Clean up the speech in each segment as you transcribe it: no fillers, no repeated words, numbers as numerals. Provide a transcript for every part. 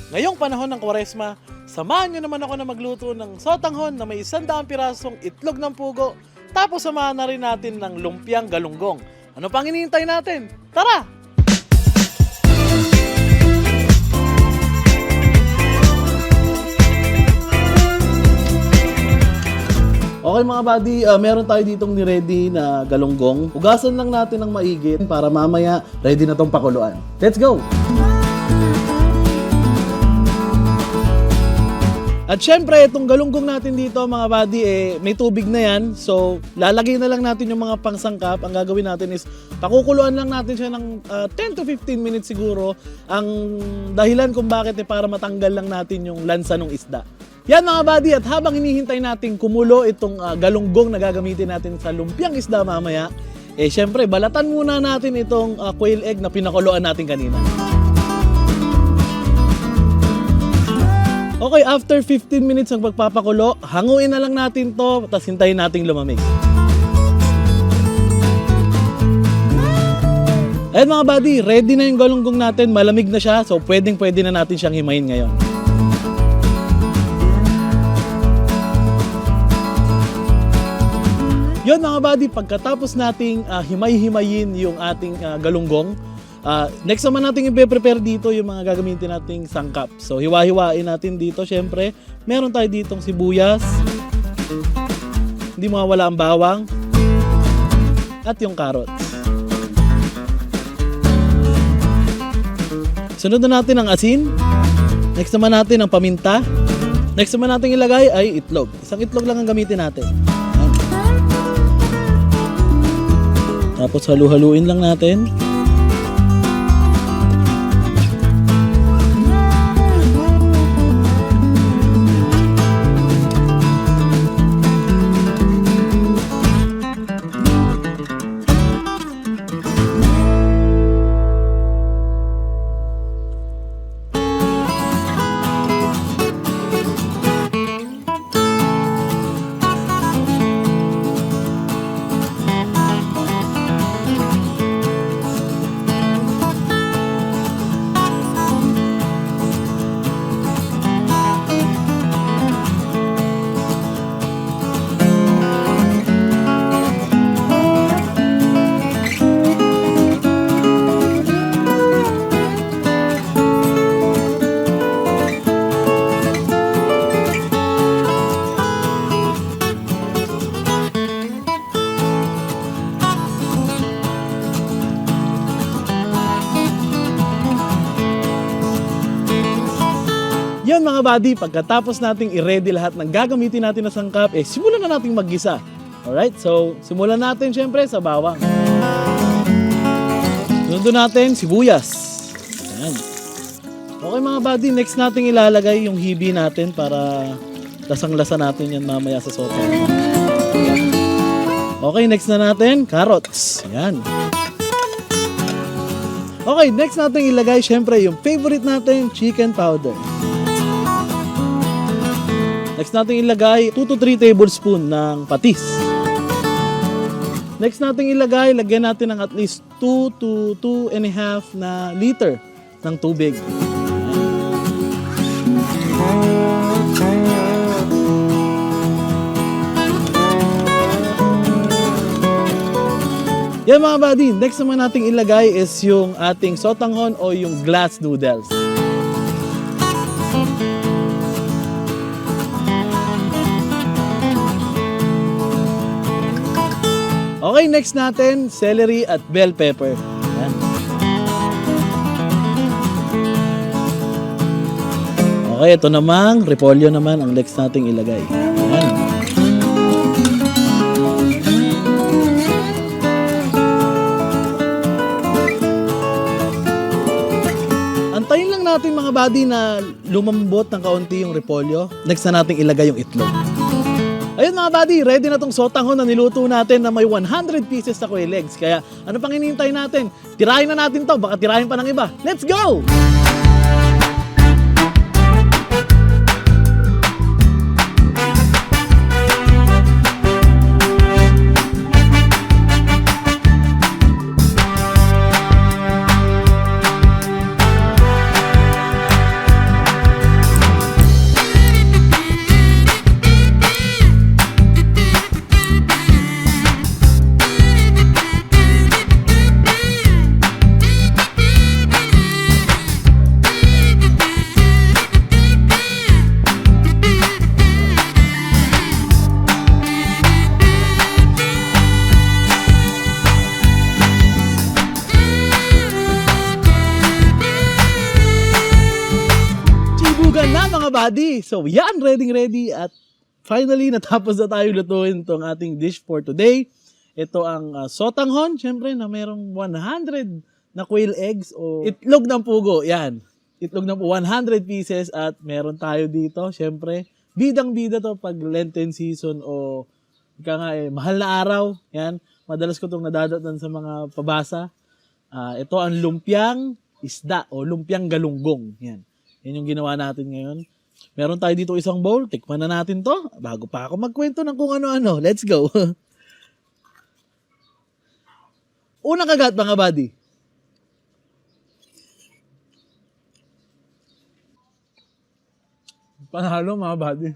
Ngayong panahon ng Kwaresma, samahan nyo naman ako na magluto ng sotanghon na may 100 pirasong itlog ng pugo, tapos samahan na rin natin ng lumpiang galunggong. Ano pang hinihintay natin? Tara! Okay mga buddy, meron tayo ditong ni-ready na galunggong. Ugasan lang natin ng maigi para mamaya ready na tong pakuluan. Let's go! At syempre, itong galunggong natin dito mga buddy, may tubig na yan. So, lalagay na lang natin yung mga pangsangkap. Ang gagawin natin is, pakukuluan lang natin siya ng 10 to 15 minutes siguro. Ang dahilan kung bakit para matanggal lang natin yung lansa ng isda. Yan mga buddy, at habang hinihintay natin kumulo itong galunggong na gagamitin natin sa lumpiang isda mamaya, syempre, balatan muna natin itong quail egg na pinakuluan natin kanina. Okay, after 15 minutes ng pagpapakulo, hanguin na lang natin to, tapos hintayin nating lumamig. Ayan mga buddy, ready na yung galunggong natin, malamig na siya, so pwede na natin siyang himayin ngayon. Yun mga buddy, pagkatapos nating himay-himayin yung ating galunggong, next naman natin i-prepare dito yung mga gagamitin nating sangkap. So hiwa-hiwain natin dito, syempre. Meron tayo ditong sibuyas, hindi mawawala ang bawang, at yung carrots. Sunod na natin ang asin. Next naman natin ang paminta. Next naman natin ilagay ay itlog. Isang itlog lang ang gamitin natin. Tapos halu-haluin lang natin. Yan mga buddy, pagkatapos nating i-ready lahat ng gagamitin natin na sangkap, simulan na nating maggisa. Alright, so simulan natin syempre sa bawang. Sunod natin sibuyas. Yan. Okay mga buddy, next nating ilalagay yung hibi natin para lasang-lasa natin yan mamaya sa sopa. Okay, next na natin carrots. Yan. Okay, next natin ilagay syempre yung favorite natin, chicken powder. Next natin ilagay 2 to 3 tablespoon ng patis. Next natin ilagay, lagyan natin ng at least 2 to 2.5 na liter ng tubig. Yan mga buddy, next naman natin ilagay is yung ating sotanghon o yung glass noodles. Okay, next natin, celery at bell pepper. Yan. Okay, ito namang repolyo naman ang next nating ilagay. Yan. Antayin lang natin mga buddy na lumambot ng kaunti yung repolyo. Next na nating ilagay yung itlog. Ayun mga buddy, ready na tong sotanghon na niluto natin na may 100 pieces na quail eggs. Kaya ano pang hinihintay natin? Tirahin na natin to, baka tirahin pa ng iba. Let's go! Lutugan na mga buddy. So yan, ready at finally natapos na tayo lutuin itong ating dish for today. Ito ang sotanghon, syempre na merong 100 na quail eggs o itlog ng pugo. Yan, itlog ng pugo, 100 pieces at meron tayo dito, syempre, bidang-bida to pag Lenten season o mahal na araw. Yan, madalas ko itong nadadatnan sa mga pabasa. Ito ang lumpiang isda o lumpiang galunggong. Yan. Yan yung ginawa natin ngayon. Meron tayo dito isang bowl. Tikman na natin to. Bago pa ako magkwento ng kung ano-ano. Let's go. Unang kagat mga buddy. Panalo mga buddy.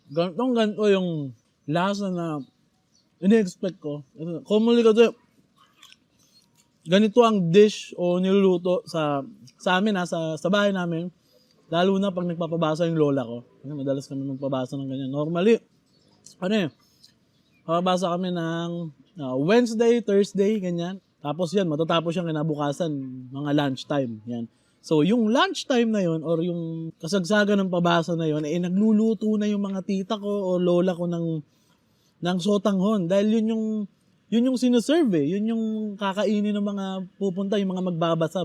Ganito yung lasa na ini-expect ko. Commonly kasi ganito ang dish o niluluto sa amin, sa bahay namin. Lalo na pag nagpapabasa yung lola ko. Madalas kami magpabasa ng ganyan. Normally, papabasa kami ng Wednesday, Thursday, ganyan. Tapos yan, matatapos yung kinabukasan, mga lunchtime. Yan. So, yung lunchtime na yon or yung kasagsagan ng pabasa na yon, nagluluto na yung mga tita ko o lola ko ng sotanghon. Dahil yun yung sinuserve eh. Yun yung kakainin ng mga pupunta, yung mga magbabasa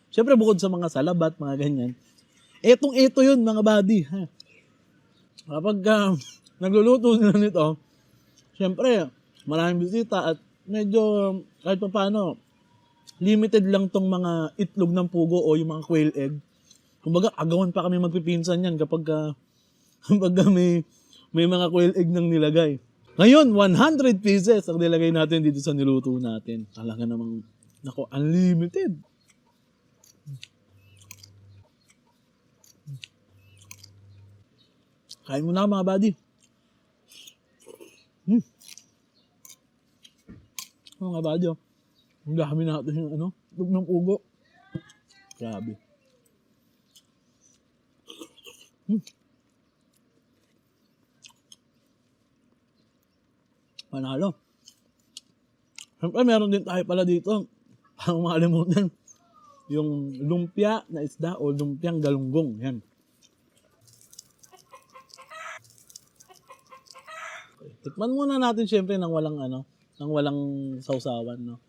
syempre bukod sa mga salabat, mga ganyan. Ito yun mga buddy. Kapag nagluluto nila nito, syempre, maraming bisita at medyo kahit pa paano, limited lang tong mga itlog ng pugo o yung mga quail egg. Kumbaga, agawan pa kami magpipinsan yan kapag may mga quail egg nang nilagay. Ngayon, 100 pieces ang nilagay natin dito sa niluto natin. Talaga namang, unlimited. Kain mo na mga buddy. Mga buddy, ang dami natin yung itlog ng pugo. Grabe. Panalo. Siyempre, meron din tayo pala dito. Parang makalimutan. Yung lumpia na isda o lumpiang galunggong. Yan. Tikman muna natin siyempre nang walang sausawan, no.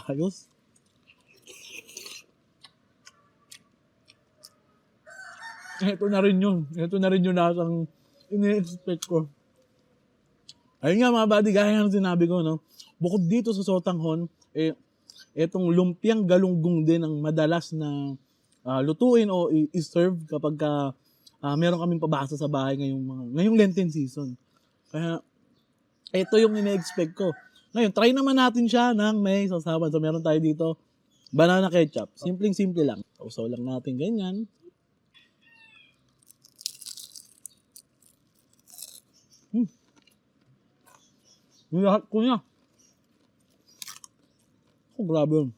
Ayos. Ito na rin yung lasang ini-expect ko. Ayun nga mga buddy, gaya ng sinabi ko, no. Bukod dito sa sotanghon, etong lumpiang galunggong din ang madalas na lutuin o i-serve kapag meron kaming pabasa sa bahay ngayong Lenten season. Kaya ito yung ina-expect ko. Ngayon, try naman natin siya ng may sausawan. So meron tayo dito banana ketchup. Simpleng-simple lang. Sausaw lang natin ganyan. Nilahat ko niya. Grabe yun.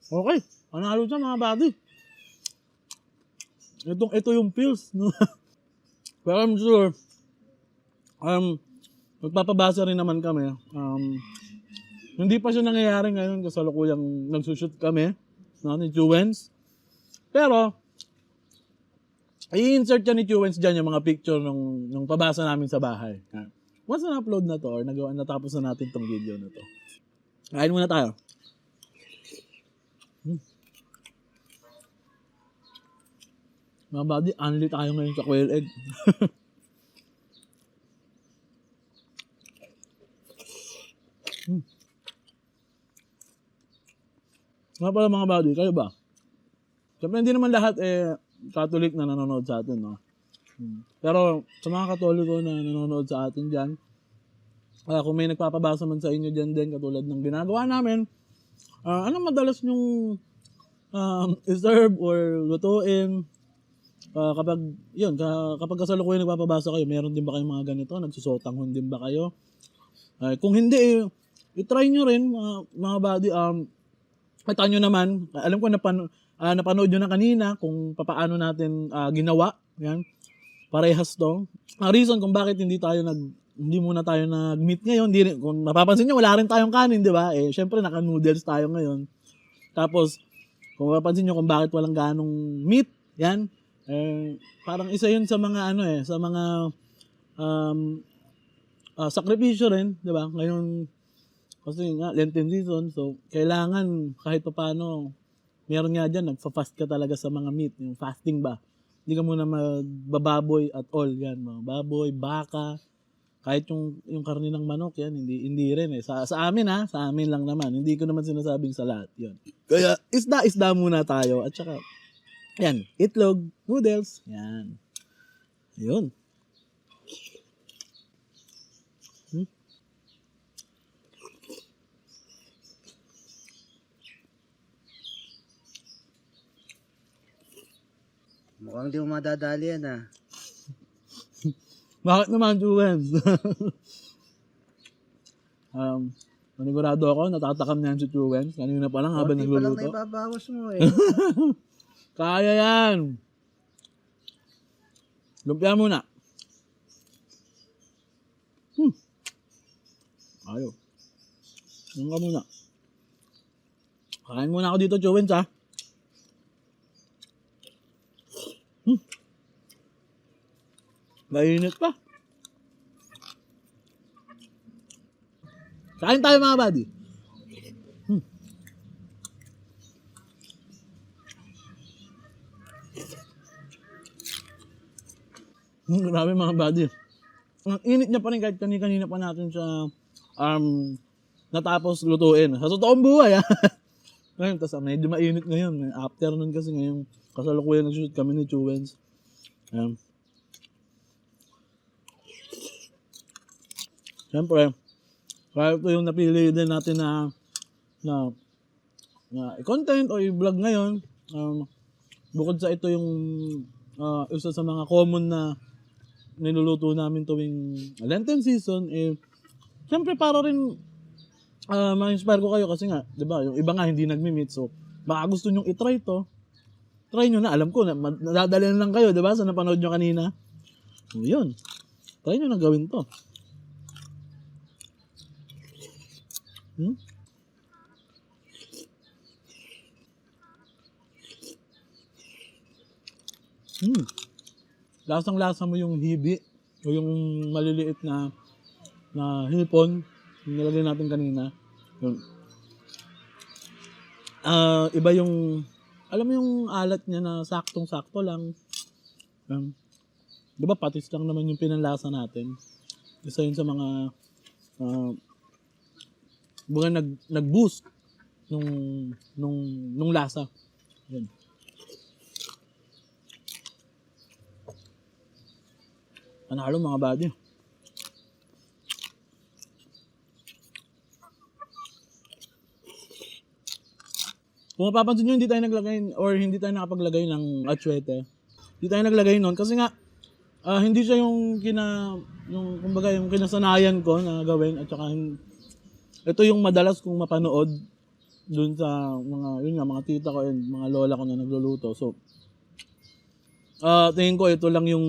Okay. Panalo siya mga buddy. Ito yung pills. No? Pero I'm sure, magpapabasa rin naman kami. Hindi pa siya nangyayari ngayon kasalukuyang nagsushoot kami ni Juwens. Pero, i-insert niya ni Juwens dyan yung mga picture ng pabasa namin sa bahay. Once na-upload na to or natapos na natin tong video na to. Kain muna tayo. Mga buddy, only tayo ngayon sa quail egg. Nga pala mga buddy, kayo ba? Siyempre hindi naman lahat Catholic na nanonood sa atin, no? Pero sa mga Katoliko na nanonood sa atin dyan, kung may nagpapabasa man sa inyo dyan din, katulad ng ginagawa namin, anong madalas nyong i-serve or lutuin? Kapag kasalukuyan nagpapabasa kayo, meron din ba kayong mga ganito? Nagsusotanghon din ba kayo? Kung hindi, i-try nyo rin, mga buddy. Kita nyo naman, alam ko napanood nyo na kanina kung paano natin ginawa. Yan. Parehas to. Ang reason kung bakit hindi tayo hindi muna tayo nag-meat ngayon. Hindi rin, kung mapapansin nyo, wala rin tayong kanin, di ba? Eh, syempre, naka-noodles tayo ngayon. Tapos, kung mapapansin nyo kung bakit walang ganong meat, yan, eh, parang isa yun sa mga, sa mga sakripisyo rin, di ba? Ngayon, kasi nga, Lenten season, so, kailangan, kahit pa paano, meron nga dyan, nagfa-fast ka talaga sa mga meat, yung fasting ba? Hindi ka muna magbababoy at all, yan, mga baboy, baka, kahit yung karne ng manok, yan, hindi rin eh. Sa amin sa amin lang naman. Hindi ko naman sinasabing sa lahat, yun. Kaya, isda muna tayo, at saka, yan, itlog, noodles, yan. Yun. Mukhang di mo madadali yan ah. Bakit naman, Juwens? Manigurado ako, natatakam na yan si Juwens. Kanina pa lang habang Konti pa lang nagluluto. na ibabawas mo eh. Kaya yan. Lumpia muna. Ayaw. Yung ka muna. Kain muna ako dito, Juwens, ha? Mainit pa. Kain tayo mga buddy. Grabe mga buddy. Ang init niya pa rin kahit kanina pa natin siya natapos lutuin. Sa totoong buhay Ngayon, tas medyo mainit ngayon. Afternoon kasi ngayon. Kasalukuyan nag-shoot kami ni Juwens. Ayan. Siyempre, kahit ito yung napili din natin na i-content o i-vlog ngayon, bukod sa ito yung isa sa mga common na niluluto namin tuwing Lenten season, siyempre para rin ma-inspire ko kayo kasi nga, di ba, yung iba nga hindi nagmi-meet, so baka gusto nyo i-try to, try nyo na, alam ko, nadadali na lang kayo, di ba, sa napanood nyo kanina. So, yun, try nyo na gawin to. Lasang-lasa mo yung hibi o yung maliliit na hipon yung nilagay natin kanina. Yun. Iba yung, alam mo yung alat niya na saktong-sakto lang. Di ba patis lang naman yung pinanlasa natin. Isa yun sa mga nag-boost nung lasa. Yun. Panalo mga buddy. Kung mapapansin nyo, hindi tayo naglagay or hindi tayo nakapaglagay ng atsuete. Hindi tayo naglagay nun kasi nga hindi siya yung kumbaga yung kinasanayan ko na gawin at saka ito yung madalas kong mapanood dun sa mga tita ko and mga lola ko na nagluluto. So, tingin ko ito lang yung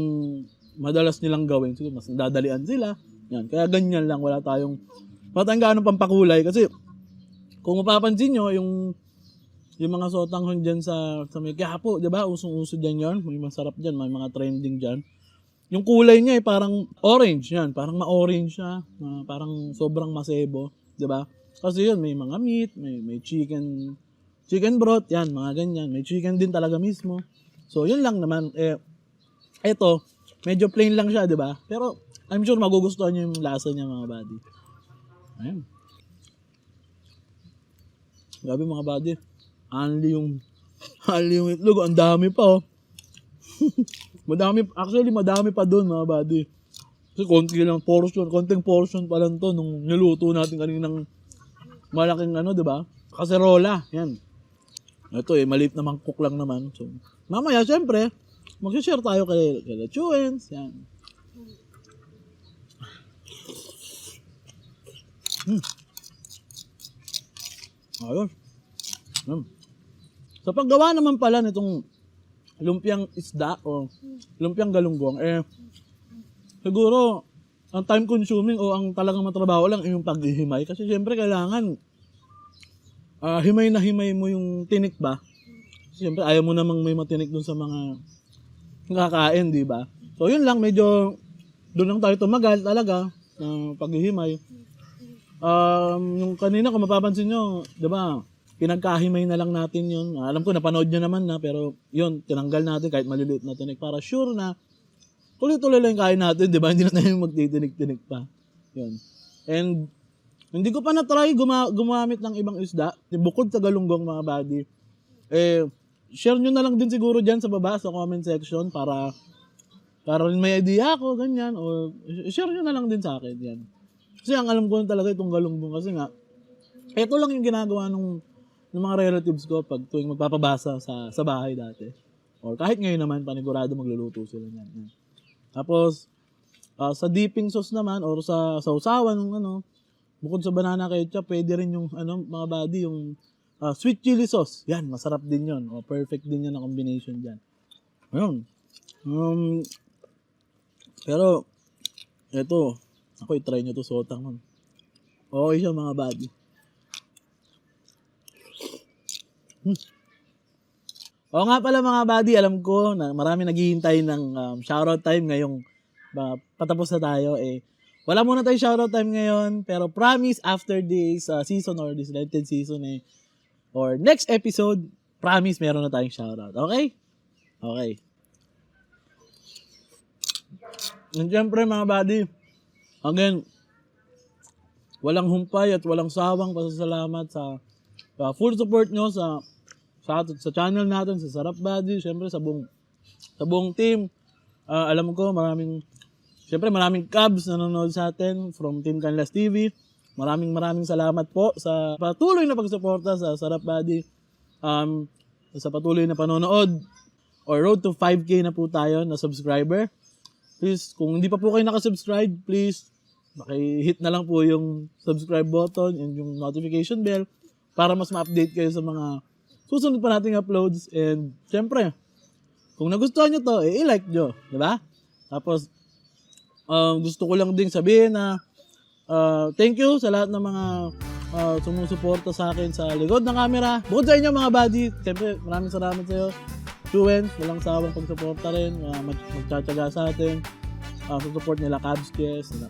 madalas nilang gawin. So, mas nadadalian sila. Yan. Kaya ganyan lang. Wala tayong ganong pampakulay. Kasi, kung mapapansin nyo, yung mga sotanghon dyan sa may Quiapo, di ba? Usong-uso dyan yan. May masarap dyan. May mga trending dyan. Yung kulay niya parang orange yan. Parang ma-orange siya. Parang sobrang masebo. Di ba? Kasi yun, may mga meat, may chicken broth, yan, mga ganyan. May chicken din talaga mismo. So, yun lang naman. Eto, medyo plain lang siya, di ba? Pero, I'm sure magugustuhan niyo yung lasa niya, mga buddy. Ayan. Grabe, mga buddy. Only yung itlog. Ang dami pa, oh. Madami pa doon, mga buddy. Kasi konting portion pa lang to nung niluto natin kaninang malaking di ba? Kaserola, yan. Ito maliit na mangkok lang naman. So, mamaya, syempre, mag-share tayo kay Juwens, yan. Ayos. Sa paggawa naman pala nitong lumpiang isda o lumpiang galunggong, siguro, ang time consuming o ang talagang matrabaho lang yung paghihimay. Kasi syempre kailangan himay na himay mo yung tinik ba? Syempre ayaw mo namang may matinik dun sa mga nakakain, di ba? So yun lang, medyo doon lang tayo tumagal talaga ng paghihimay. Yung kanina kung mapapansin nyo, di ba, pinagkahimay na lang natin yun. Alam ko napanood nyo naman na, pero yun, tinanggal natin kahit maliliit na tinik para sure na tuloy-tuloy lang yung kain natin, di ba? Hindi na tayo magtitinik-tinik pa. Yun. And hindi ko pa na-try gumamit ng ibang isda. Bukod sa galunggong mga buddy. Share nyo na lang din siguro dyan sa baba, sa comment section para rin may idea ako, ganyan. O share nyo na lang din sa akin yan. Kasi ang alam ko talaga itong galunggong kasi nga, ito lang yung ginagawa ng mga relatives ko pag tuwing magpapabasa sa bahay dati. Or kahit ngayon naman, panigurado magluluto sila niyan. Tapos, sa dipping sauce naman, or sa sausawan, bukod sa banana ketchup, pwede rin yung, mga buddy, yung sweet chili sauce. Yan, masarap din yun. O, perfect din yan na combination dyan. Ayun. Pero, eto, ako i-try nyo to sotang nun. Okay siya mga buddy. Oo nga pala mga buddy, alam ko na marami naghihintay ng shoutout time ngayong patapos na tayo. Wala muna tayong shoutout time ngayon, pero promise after this season or this Lenten season or next episode, promise meron na tayong shoutout. Okay? Okay. And syempre mga buddy, again, walang humpay at walang sawang pasasalamat sa full support nyo sa channel natin, sa Sarap Buddy, syempre sa buong team. Alam ko maraming Cubs na nanonood sa atin from Team Canlas TV. Maraming salamat po sa patuloy na pagsuporta sa Sarap Buddy. Sa patuloy na panonood or road to 5K na po tayo na subscriber. Please, kung hindi pa po kayo nakasubscribe, please maki-hit na lang po yung subscribe button and yung notification bell para mas ma-update kayo sa mga susunod pa nating uploads. And syempre, kung nagustuhan nyo to, i-like nyo, di ba? Tapos, gusto ko lang ding sabihin na thank you sa lahat ng mga sumusuporta sa akin sa likod ng camera. Bukod sa inyo mga buddy, syempre maraming salamat sa iyo. Chuen, walang sawang pagsuporta rin, magtsatsaga sa atin. Support nila Cubs Chess, nila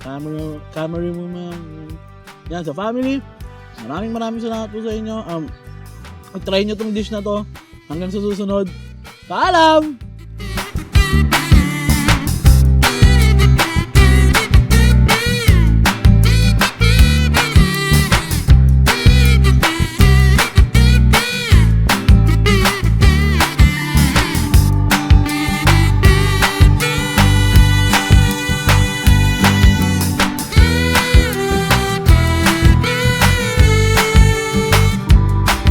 Camera Woman, yan sa family. Maraming salamat po sa inyo. Try nyo tong dish na to. Hanggang sa susunod. Paalam!